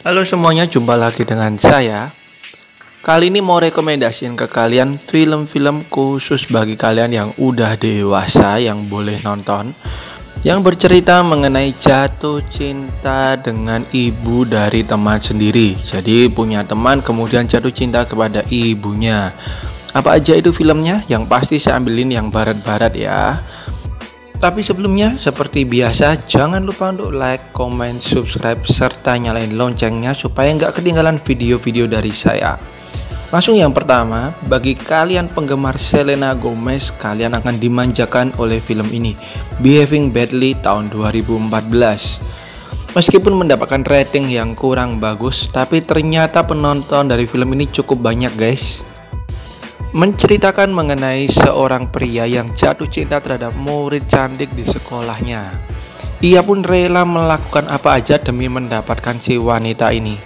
Halo semuanya, jumpa lagi dengan saya. Kali ini mau rekomendasiin ke kalian film-film khusus bagi kalian yang udah dewasa yang boleh nonton, yang bercerita mengenai jatuh cinta dengan ibu dari teman sendiri. Jadi punya teman kemudian jatuh cinta kepada ibunya. Apa aja itu filmnya? Yang pasti saya ambilin yang barat-barat ya. Tapi sebelumnya, seperti biasa, jangan lupa untuk like, comment, subscribe, serta nyalain loncengnya supaya nggak ketinggalan video-video dari saya. Langsung yang pertama, bagi kalian penggemar Selena Gomez, kalian akan dimanjakan oleh film ini, Behaving Badly tahun 2014. Meskipun mendapatkan rating yang kurang bagus, tapi ternyata penonton dari film ini cukup banyak guys. Menceritakan mengenai seorang pria yang jatuh cinta terhadap murid cantik di sekolahnya. Ia pun rela melakukan apa aja demi mendapatkan si wanita ini.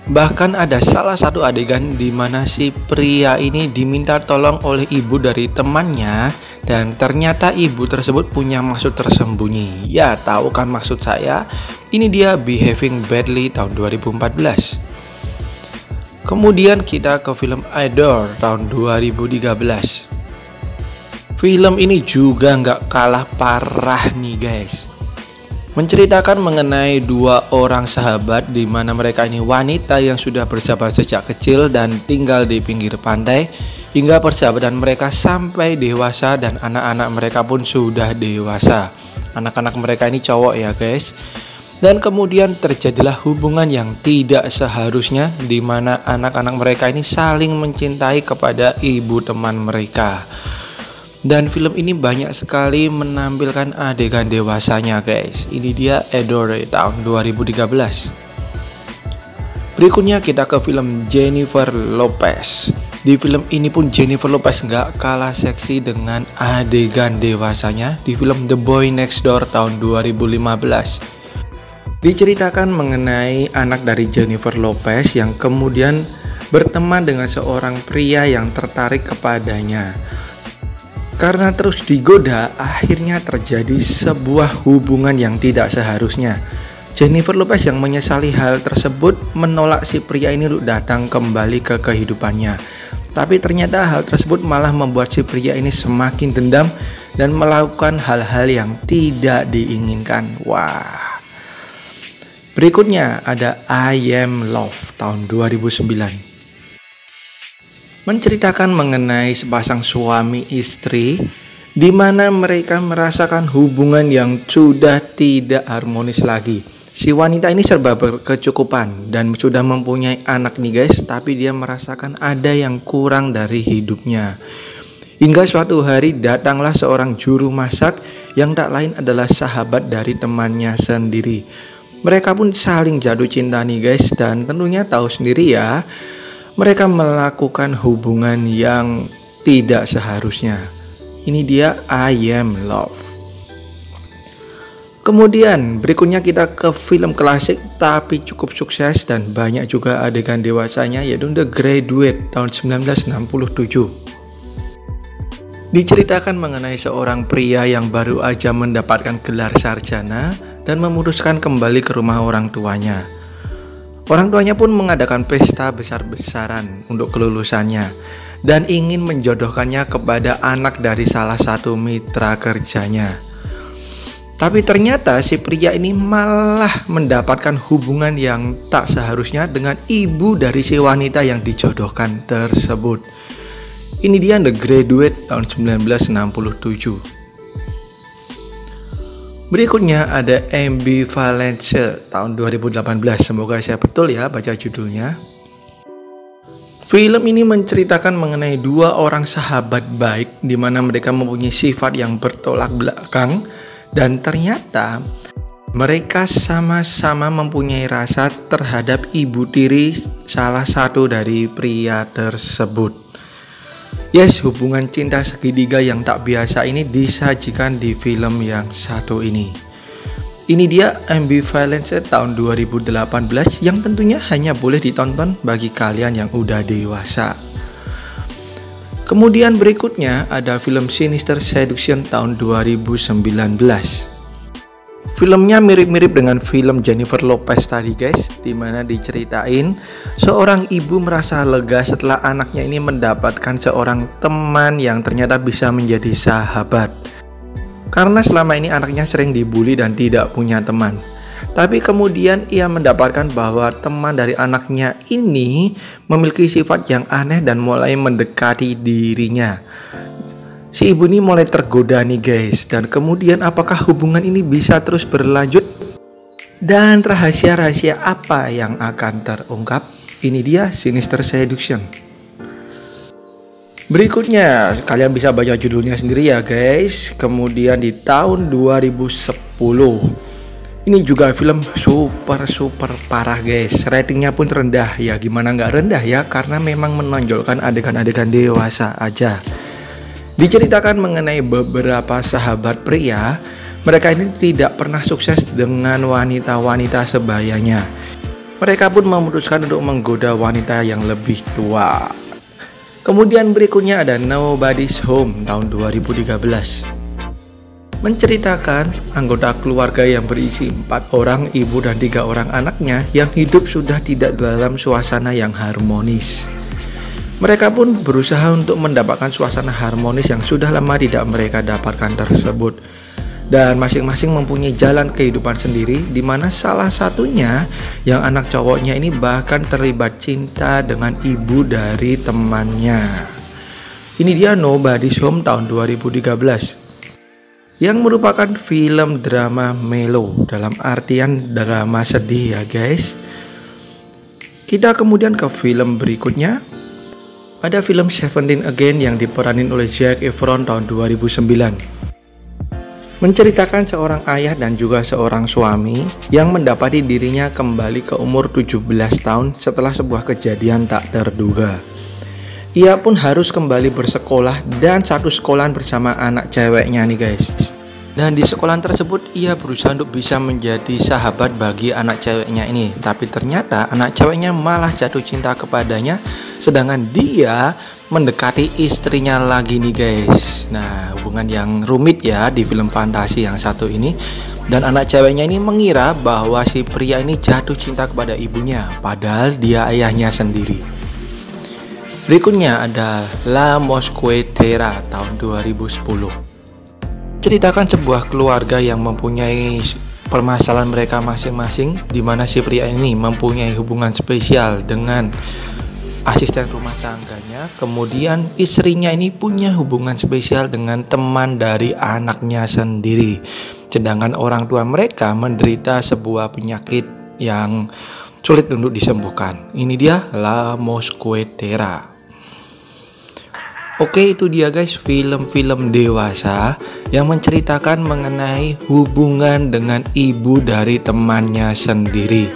Bahkan ada salah satu adegan di mana si pria ini diminta tolong oleh ibu dari temannya, dan ternyata ibu tersebut punya maksud tersembunyi. Ya, tahu kan maksud saya? Ini dia Behaving Badly tahun 2014. Kemudian kita ke film Adore tahun 2013. Film ini juga nggak kalah parah nih guys. Menceritakan mengenai dua orang sahabat di mana mereka ini wanita yang sudah bersahabat sejak kecil dan tinggal di pinggir pantai hingga persahabatan mereka sampai dewasa dan anak-anak mereka pun sudah dewasa. Anak-anak mereka ini cowok ya guys. Dan kemudian terjadilah hubungan yang tidak seharusnya di mana anak-anak mereka ini saling mencintai kepada ibu teman mereka. Dan film ini banyak sekali menampilkan adegan dewasanya guys. Ini dia Adore tahun 2013. Berikutnya kita ke film Jennifer Lopez. Di film ini pun Jennifer Lopez nggak kalah seksi dengan adegan dewasanya di film The Boy Next Door tahun 2015. Diceritakan mengenai anak dari Jennifer Lopez yang kemudian berteman dengan seorang pria yang tertarik kepadanya. Karena terus digoda, akhirnya terjadi sebuah hubungan yang tidak seharusnya. Jennifer Lopez yang menyesali hal tersebut menolak si pria ini untuk datang kembali ke kehidupannya. Tapi ternyata hal tersebut malah membuat si pria ini semakin dendam dan melakukan hal-hal yang tidak diinginkan. Wah. Berikutnya ada I Am Love tahun 2009. Menceritakan mengenai sepasang suami istri di mana mereka merasakan hubungan yang sudah tidak harmonis lagi. Si wanita ini serba berkecukupan dan sudah mempunyai anak nih guys, tapi dia merasakan ada yang kurang dari hidupnya. Hingga suatu hari datanglah seorang juru masak yang tak lain adalah sahabat dari temannya sendiri. Mereka pun saling jatuh cinta nih guys, dan tentunya tahu sendiri ya, mereka melakukan hubungan yang tidak seharusnya. Ini dia I Am Love. Kemudian berikutnya kita ke film klasik tapi cukup sukses dan banyak juga adegan dewasanya, yaitu The Graduate tahun 1967. Diceritakan mengenai seorang pria yang baru aja mendapatkan gelar sarjana dan memutuskan kembali ke rumah orang tuanya. Orang tuanya pun mengadakan pesta besar-besaran untuk kelulusannya dan ingin menjodohkannya kepada anak dari salah satu mitra kerjanya. Tapi ternyata si pria ini malah mendapatkan hubungan yang tak seharusnya dengan ibu dari si wanita yang dijodohkan tersebut. Ini dia The Graduate tahun 1967. Berikutnya ada Ambivalence tahun 2018. Semoga saya betul ya baca judulnya. Film ini menceritakan mengenai dua orang sahabat baik di mana mereka mempunyai sifat yang bertolak belakang dan ternyata mereka sama-sama mempunyai rasa terhadap ibu tiri salah satu dari pria tersebut. Yes, hubungan cinta segitiga yang tak biasa ini disajikan di film yang satu ini. Ini dia Ambivalence tahun 2018 yang tentunya hanya boleh ditonton bagi kalian yang udah dewasa. Kemudian berikutnya ada film Sinister Seduction tahun 2019. Filmnya mirip-mirip dengan film Jennifer Lopez tadi guys, dimana diceritain seorang ibu merasa lega setelah anaknya ini mendapatkan seorang teman yang ternyata bisa menjadi sahabat. Karena selama ini anaknya sering dibully dan tidak punya teman. Tapi kemudian ia mendapatkan bahwa teman dari anaknya ini memiliki sifat yang aneh dan mulai mendekati dirinya. Si ibu ini mulai tergoda nih guys. Dan kemudian apakah hubungan ini bisa terus berlanjut? Dan rahasia-rahasia apa yang akan terungkap? Ini dia Sinister Seduction. Berikutnya kalian bisa baca judulnya sendiri ya guys. Kemudian di tahun 2010, ini juga film super parah guys. Ratingnya pun rendah. Ya gimana nggak rendah ya, karena memang menonjolkan adegan-adegan dewasa aja. Diceritakan mengenai beberapa sahabat pria. Mereka ini tidak pernah sukses dengan wanita-wanita sebayanya. Mereka pun memutuskan untuk menggoda wanita yang lebih tua. Kemudian berikutnya ada Nobody's Home tahun 2013. Menceritakan anggota keluarga yang berisi 4 orang ibu dan 3 orang anaknya yang hidup sudah tidak dalam suasana yang harmonis. Mereka pun berusaha untuk mendapatkan suasana harmonis yang sudah lama tidak mereka dapatkan tersebut. Dan masing-masing mempunyai jalan kehidupan sendiri, di mana salah satunya yang anak cowoknya ini bahkan terlibat cinta dengan ibu dari temannya. Ini dia Nobody's Home tahun 2013. Yang merupakan film drama mellow, dalam artian drama sedih ya guys. Kita kemudian ke film berikutnya. Ada film Seventeen Again yang diperanin oleh Zac Efron tahun 2009. Menceritakan seorang ayah dan juga seorang suami yang mendapati dirinya kembali ke umur 17 tahun setelah sebuah kejadian tak terduga. Ia pun harus kembali bersekolah dan satu sekolahan bersama anak ceweknya nih guys. Dan di sekolahan tersebut ia berusaha untuk bisa menjadi sahabat bagi anak ceweknya ini. Tapi ternyata anak ceweknya malah jatuh cinta kepadanya, sedangkan dia mendekati istrinya lagi nih guys. Nah, hubungan yang rumit ya di film fantasi yang satu ini. Dan anak ceweknya ini mengira bahwa si pria ini jatuh cinta kepada ibunya, padahal dia ayahnya sendiri. Berikutnya ada La Mosquetera tahun 2010. Ceritakan sebuah keluarga yang mempunyai permasalahan mereka masing-masing, di mana si pria ini mempunyai hubungan spesial dengan asisten rumah tangganya. Kemudian istrinya ini punya hubungan spesial dengan teman dari anaknya sendiri. Sedangkan orang tua mereka menderita sebuah penyakit yang sulit untuk disembuhkan. Ini dia La Mosquetera. Oke, itu dia guys film-film dewasa yang menceritakan mengenai hubungan dengan ibu dari temannya sendiri.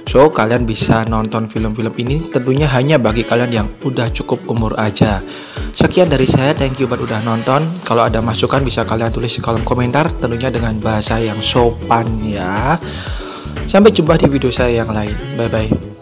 So, kalian bisa nonton film-film ini tentunya hanya bagi kalian yang udah cukup umur aja. Sekian dari saya, thank you buat udah nonton. Kalau ada masukan bisa kalian tulis di kolom komentar, tentunya dengan bahasa yang sopan ya. Sampai jumpa di video saya yang lain. Bye-bye.